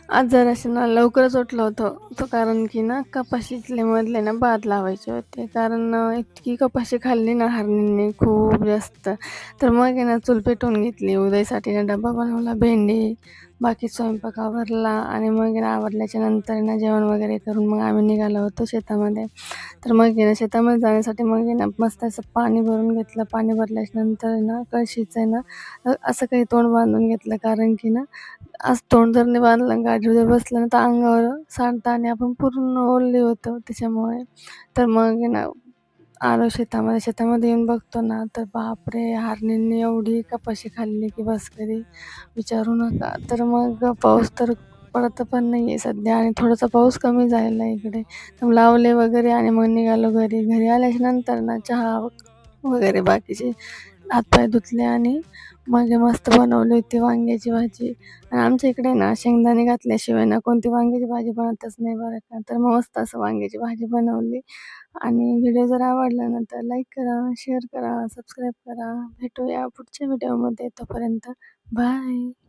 आज जरासं ना लवकरच उठलो होतो. कारण की ना कपाशीतले मधले ना भात लावायचे होते. कारण इतकी कपाशी खाल्ली ना हरणींनी खूप जास्त. तर मग आहे ना चूल पेटवून घेतली. उद्यासाठी ना डब्बा बनवला, भेंडी, बाकी स्वयंपाक आवरला आणि मग आहे ना आवरल्याच्या नंतर ना जेवण वगैरे करून मग आम्ही निघालो होतो शेतामध्ये. तर मग आहे ना शेतामध्ये जाण्यासाठी मग आहे ना मस्त असं पाणी भरून घेतलं. पाणी भरल्याच्या नंतर आहे ना कळशीचं आहे ना असं काही तोंड बांधून घेतलं. कारण की ना आज तोंड जर नाही बांधलं, गाडीवर जर बसलं ना, तर अंगावर सांडतं आणि आपण पूर्ण ओले होतो त्याच्यामुळे. तर मग आहे ना, आलो शेतामध्ये. शेतामध्ये येऊन बघतो ना, तर बापरे! हरणींनी एवढी कपाशी खाल्ली की बस कधी विचारू नका. तर मग पाऊस तर पडत पण नाही आहे सध्या आणि थोडासा पाऊस कमी झालेला आहे इकडे. तर लावले वगैरे आणि मग निघालो घरी. घरी आल्याच्या नंतर ना चहा वगैरे बाकीचे हातपाय धुतले आणि मग मस्त बनवली होती वांग्याची भाजी. आणि आमच्या इकडे ना शेंगदाणे घातल्याशिवाय ना कोणती वांग्याची भाजी बनतच नाही बरं का. तर मग मस्त असं वांग्याची भाजी बनवली आणि व्हिडिओ जर आवडला ना तर लाईक करा, शेअर करा, सबस्क्राईब करा. भेटूया पुढच्या व्हिडिओमध्ये. तोपर्यंत बाय.